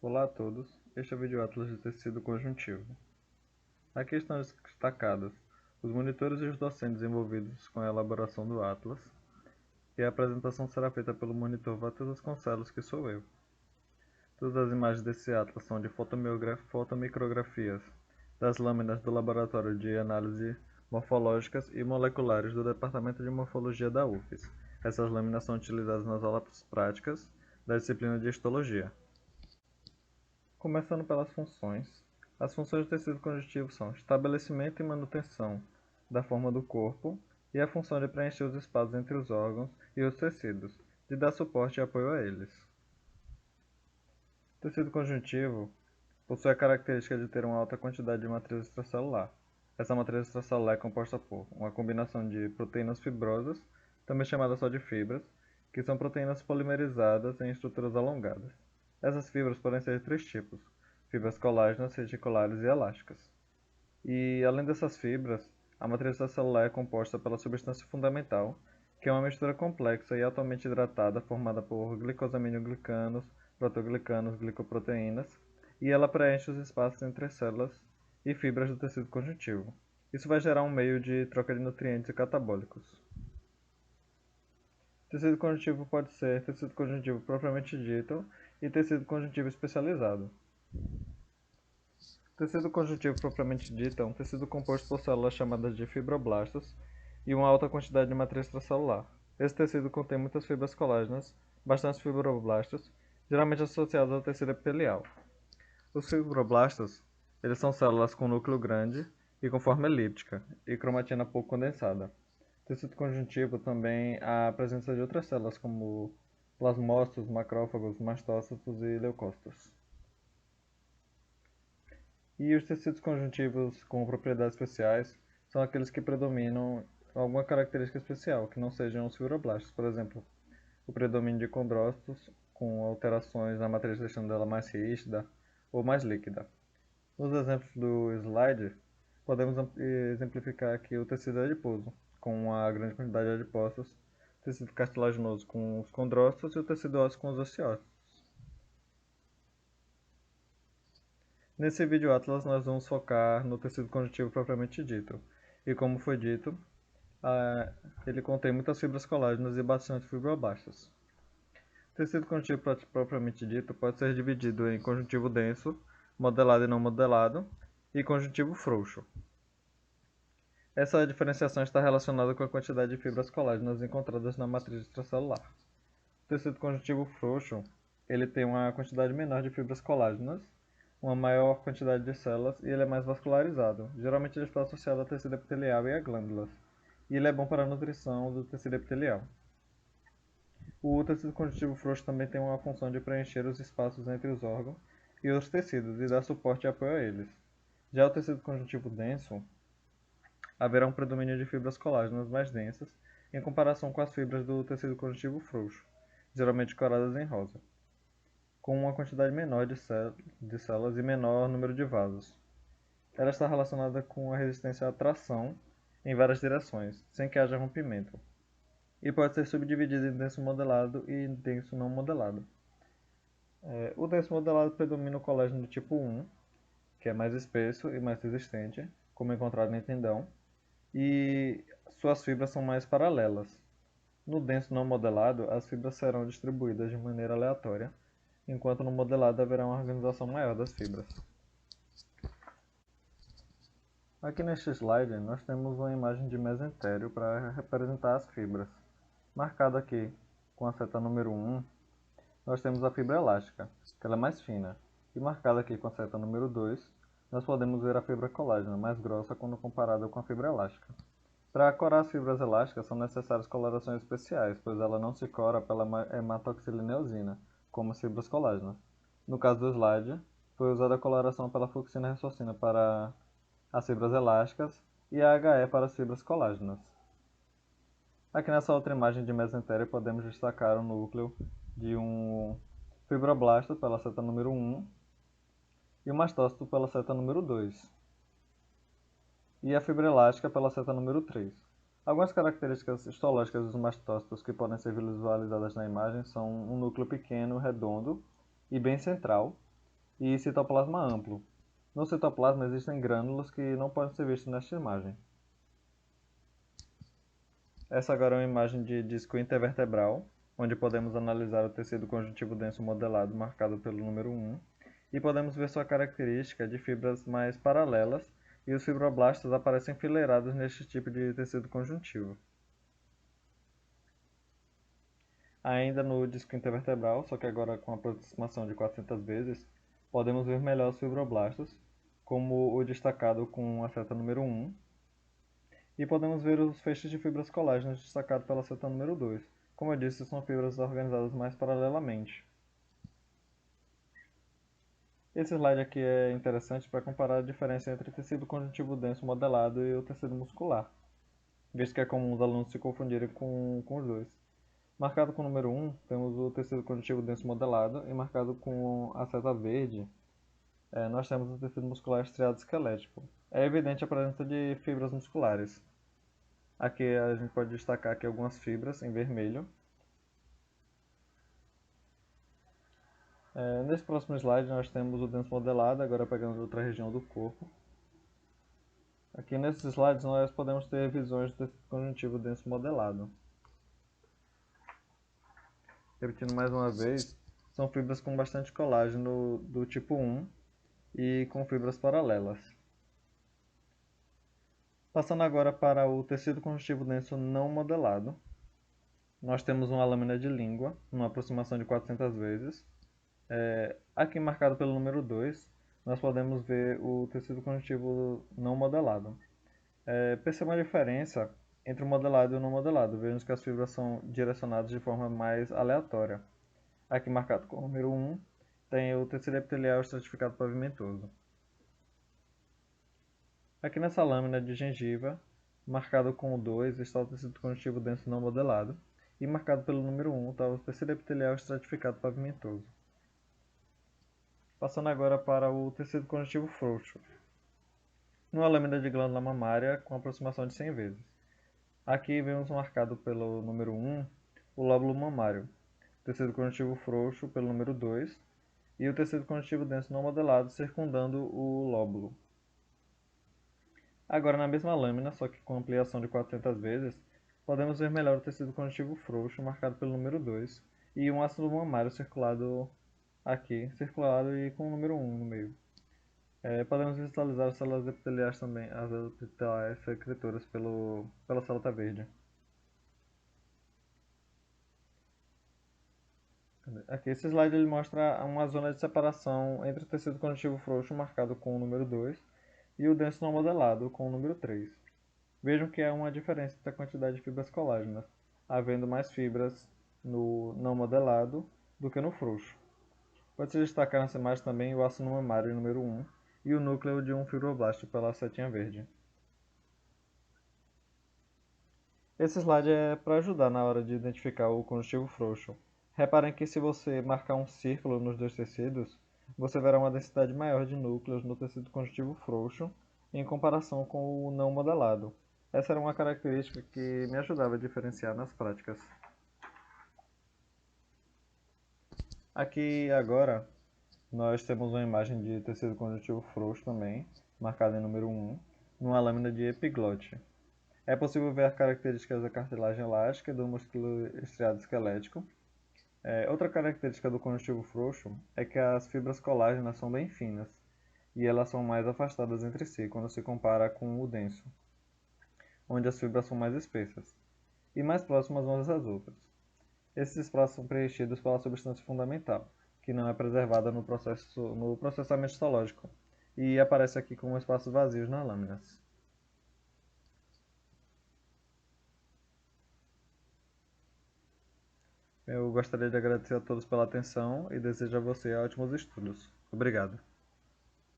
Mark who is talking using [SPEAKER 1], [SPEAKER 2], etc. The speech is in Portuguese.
[SPEAKER 1] Olá a todos, este é o vídeo Atlas de tecido conjuntivo. Aqui estão destacados os monitores e os docentes envolvidos com a elaboração do Atlas, e a apresentação será feita pelo monitor Walter Vasconcelos, que sou eu. Todas as imagens desse Atlas são de fotomicrografias das lâminas do Laboratório de Análise Morfológicas e Moleculares do Departamento de Morfologia da UFES. Essas lâminas são utilizadas nas aulas práticas da disciplina de Histologia. Começando pelas funções. As funções do tecido conjuntivo são estabelecimento e manutenção da forma do corpo e a função de preencher os espaços entre os órgãos e os tecidos, de dar suporte e apoio a eles. O tecido conjuntivo possui a característica de ter uma alta quantidade de matriz extracelular. Essa matriz extracelular é composta por uma combinação de proteínas fibrosas, também chamadas só de fibras, que são proteínas polimerizadas em estruturas alongadas. Essas fibras podem ser de três tipos: fibras colágenas, reticulares e elásticas. E, além dessas fibras, a matriz extracelular é composta pela substância fundamental, que é uma mistura complexa e altamente hidratada formada por glicosaminoglicanos, proteoglicanos, glicoproteínas, e ela preenche os espaços entre as células e fibras do tecido conjuntivo. Isso vai gerar um meio de troca de nutrientes e catabólicos. Tecido conjuntivo pode ser tecido conjuntivo propriamente dito e tecido conjuntivo especializado. Tecido conjuntivo propriamente dito é um tecido composto por células chamadas de fibroblastos e uma alta quantidade de matriz extracelular. Esse tecido contém muitas fibras colágenas, bastantes fibroblastos, geralmente associados ao tecido epitelial. Os fibroblastos, eles são células com núcleo grande e com forma elíptica e cromatina pouco condensada. No tecido conjuntivo também há a presença de outras células como plasmócitos, macrófagos, mastócitos e leucócitos. E os tecidos conjuntivos com propriedades especiais são aqueles que predominam alguma característica especial, que não sejam os fibroblastos. Por exemplo, o predomínio de condrócitos, com alterações na matriz deixando ela mais rígida ou mais líquida. Nos exemplos do slide, podemos exemplificar aqui o tecido adiposo, com a grande quantidade de adipócitos, o tecido cartilaginoso com os condrócitos e o tecido ósseo com os osteócitos. Nesse vídeo Atlas nós vamos focar no tecido conjuntivo propriamente dito. E como foi dito, ele contém muitas fibras colágenas e bastante fibroblastos. O tecido conjuntivo propriamente dito pode ser dividido em conjuntivo denso, modelado e não modelado, e conjuntivo frouxo. Essa diferenciação está relacionada com a quantidade de fibras colágenas encontradas na matriz extracelular. O tecido conjuntivo frouxo ele tem uma quantidade menor de fibras colágenas, uma maior quantidade de células e ele é mais vascularizado. Geralmente ele está associado ao tecido epitelial e a glândulas, e ele é bom para a nutrição do tecido epitelial. O tecido conjuntivo frouxo também tem uma função de preencher os espaços entre os órgãos e os tecidos e dar suporte e apoio a eles. Já o tecido conjuntivo denso, haverá um predomínio de fibras colágenas mais densas em comparação com as fibras do tecido conjuntivo frouxo, geralmente coradas em rosa, com uma quantidade menor de células e menor número de vasos. Ela está relacionada com a resistência à tração em várias direções, sem que haja rompimento, e pode ser subdividida em denso modelado e denso não modelado. O denso modelado predomina o colágeno do tipo 1, que é mais espesso e mais resistente, como encontrado em tendão, e suas fibras são mais paralelas. No denso não modelado, as fibras serão distribuídas de maneira aleatória, enquanto no modelado haverá uma organização maior das fibras. Aqui neste slide, nós temos uma imagem de mesentério para representar as fibras. Marcado aqui com a seta número 1, nós temos a fibra elástica, que ela é mais fina, e marcada aqui com a seta número 2, nós podemos ver a fibra colágena, mais grossa quando comparada com a fibra elástica. Para corar as fibras elásticas são necessárias colorações especiais, pois ela não se cora pela hematoxilineosina, como as fibras colágenas. No caso do slide, foi usada a coloração pela fucsina ressocina para as fibras elásticas e a HE para as fibras colágenas. Aqui nessa outra imagem de mesentério podemos destacar o núcleo de um fibroblasto pela seta número 1 e o mastócito pela seta número 2. E a fibra elástica pela seta número 3. Algumas características histológicas dos mastócitos que podem ser visualizadas na imagem são um núcleo pequeno, redondo e bem central, e citoplasma amplo. No citoplasma existem grânulos que não podem ser vistos nesta imagem. Essa agora é uma imagem de disco intervertebral, onde podemos analisar o tecido conjuntivo denso modelado marcado pelo número 1, e podemos ver sua característica de fibras mais paralelas, e os fibroblastos aparecem enfileirados neste tipo de tecido conjuntivo. Ainda no disco intervertebral, só que agora com aproximação de 400 vezes, podemos ver melhor os fibroblastos, como o destacado com a seta número 1, e podemos ver os feixes de fibras colágenas destacados pela seta número 2. Como eu disse, são fibras organizadas mais paralelamente. Esse slide aqui é interessante para comparar a diferença entre o tecido conjuntivo denso modelado e o tecido muscular, visto que é comum os alunos se confundirem com os dois. Marcado com o número 1, temos o tecido conjuntivo denso modelado, e marcado com a seta verde, nós temos o tecido muscular estriado esquelético. É evidente a presença de fibras musculares. Aqui a gente pode destacar aqui algumas fibras em vermelho. Nesse próximo slide nós temos o denso modelado, agora pegando outra região do corpo. Aqui nesses slides nós podemos ter visões do tecido conjuntivo denso modelado. Repetindo mais uma vez, são fibras com bastante colágeno do tipo 1 e com fibras paralelas. Passando agora para o tecido conjuntivo denso não modelado, nós temos uma lâmina de língua, numa aproximação de 400 vezes. Aqui marcado pelo número 2, nós podemos ver o tecido conjuntivo não modelado. Perceba a diferença entre o modelado e o não modelado. Vejamos que as fibras são direcionadas de forma mais aleatória. Aqui marcado com o número 1, tem o tecido epitelial estratificado pavimentoso. Aqui nessa lâmina de gengiva, marcado com o 2, está o tecido conjuntivo denso não modelado, e marcado pelo número 1 está o tecido epitelial estratificado pavimentoso. Passando agora para o tecido conjuntivo frouxo, numa lâmina de glândula mamária com aproximação de 100 vezes. Aqui vemos marcado pelo número 1 o lóbulo mamário, tecido conjuntivo frouxo pelo número 2 e o tecido conjuntivo denso não modelado circundando o lóbulo. Agora na mesma lâmina, só que com ampliação de 400 vezes, podemos ver melhor o tecido conjuntivo frouxo marcado pelo número 2 e um ácido mamário circulado aqui, circulado e com o número 1 no meio. Podemos visualizar as células epiteliais também, as epiteliais secretoras pela célula verde. Aqui esse slide ele mostra uma zona de separação entre o tecido conjuntivo frouxo marcado com o número 2 e o denso não modelado com o número 3. Vejam que há uma diferença entre a quantidade de fibras colágenas, havendo mais fibras no não modelado do que no frouxo. Pode-se destacar nessa imagem também o ácido mamário número 1 e o núcleo de um fibroblasto pela setinha verde. Esse slide é para ajudar na hora de identificar o conjuntivo frouxo. Reparem que se você marcar um círculo nos dois tecidos, você verá uma densidade maior de núcleos no tecido conjuntivo frouxo em comparação com o não modelado. Essa era uma característica que me ajudava a diferenciar nas práticas. Aqui agora nós temos uma imagem de tecido conjuntivo frouxo também, marcada em número 1, numa lâmina de epiglote. É possível ver as características da cartilagem elástica e do músculo estriado esquelético. Outra característica do conjuntivo frouxo é que as fibras colágenas são bem finas e elas são mais afastadas entre si quando se compara com o denso, onde as fibras são mais espessas e mais próximas umas das outras. Esses espaços são preenchidos pela substância fundamental, que não é preservada no processamento histológico, e aparece aqui como espaços vazios nas lâminas. Eu gostaria de agradecer a todos pela atenção e desejo a você ótimos estudos. Obrigado.